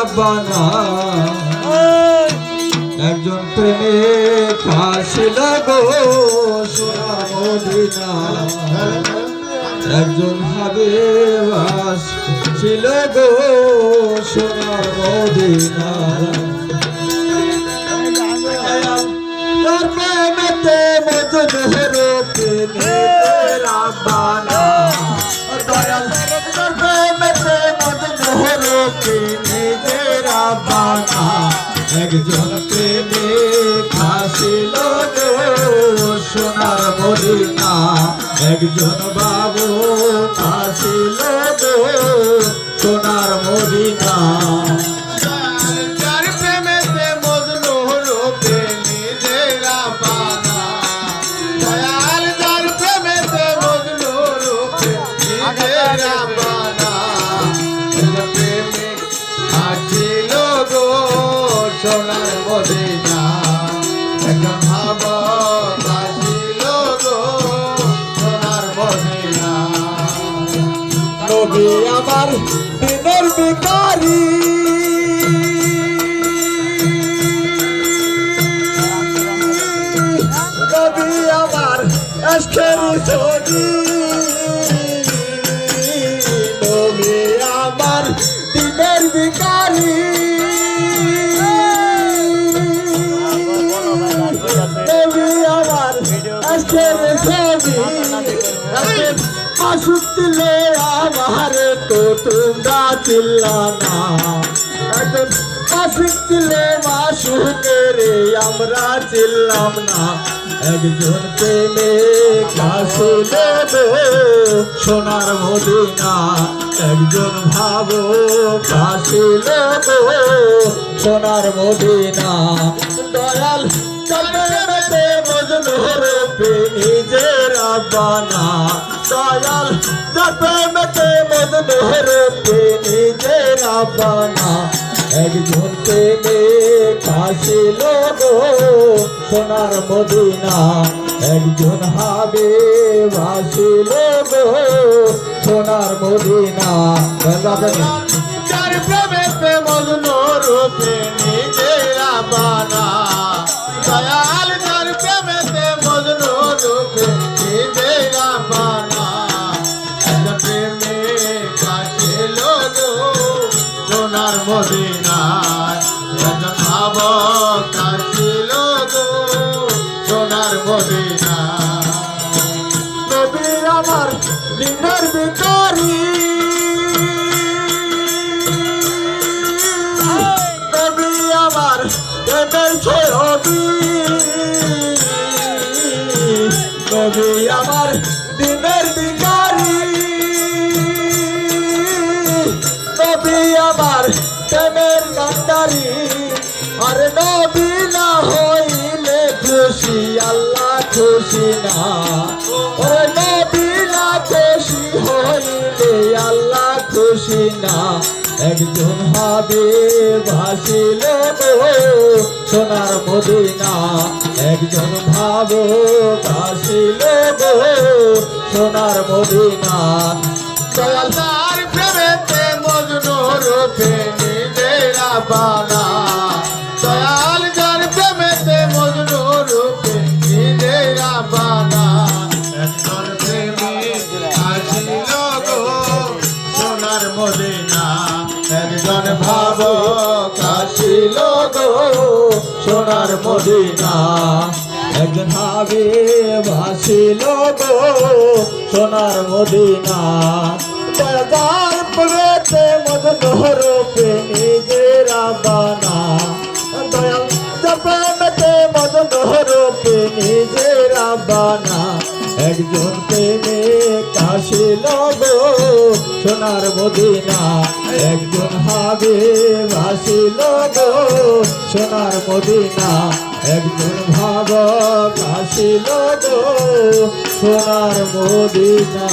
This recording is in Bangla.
রাব্বানা একজন প্রেমে আসিল গো সোনার মদিনা একজন হাবিব আসিল গো সোনার মদিনা তার প্রেমেতে মজনু রূপে রাব্বানা দয়াল তার প্রেমেতে মজনু রূপে রাব্বানা একজন প্রেমে আসিল গো সোনার মদিনা একজন বাবু আসিল গো সোনার মদিনা যার প্রেমেতে মজনু রূপে নিজে রাব্বানা দয়াল যার প্রেমেতে মজনু রূপে নিজে রাব্বানা প্রেমে আসিল গো সোনার মদিনা একজন ভাবক আসিল গো সোনার মদিনা নবী আমার দিনের ভিখারি নবী আমার আজকের ছবি নবী আমার দিনের ভিখারি নবী আমার আজকের ছবি মাসুক দিলে আমার তো তোমরা চিল্লানা একজন মাসুক দিলে মাসুকের আমরা চিল্লাম না একজন প্রেমে কাশিলে সোনার মদিনা একজন ভাবো কাশিলে সোনার মদিনা দয়াল প্রেমেতে মজনু রূপে নিজে রাব্বানা দয়াল প্রেমেতে মজনু রূপে নিজে রাব্বানা একজন প্রেমে আসিল গো সোনার মদিনা একজন হাবিব আসিল গো সোনার মদিনা যার প্রেমেতে মজনু রূপে নিজে রাব্বানা দয়াল যার প্রেমেতে মজনু রূপে নিজে রাব্বানা একজন প্রেমে আসিল গো সোনার মদিনা একজন ভাবক আসিল গো সোনার মদিনা নবী আমার দিনের ভিখারি নবী আমার প্রেমের ছবি নবী আমার দিনের ভিখারি নবী আমার প্রেমের কান্ডারি আর নবী না হইলে খুশি আল্লাহ খুশি না ওরে নবী না খুশি হইলে আল্লাহ খুশি না একজন হাবিব আসিল গো সোনার মদিনা একজন ভাবুক আসিল গো সোনার মদিনা দয়াল যার প্রেমেতে মজনু রূপে নিজে রাব্বানা দয়াল যার প্রেমেতে মজনু রূপে নিজে রাব্বানা একজন প্রেমে আসিল গো সোনার মদিনা একজন ভাবক আসিল গো সোনার মদিনা একজন হাবিব আসিল গো সোনার মদিনা যার প্রেমেতে মজনু রূপে নিজে রাব্বানা দয়াল যার প্রেমেতে মজনু রূপে নিজে রাব্বানা একজন প্রেমে আসিল গো সোনার মদিনা একজন হাবিব আসিল গো সোনার মদিনা একজন ভাবক আসিল গো সোনার মদিনা।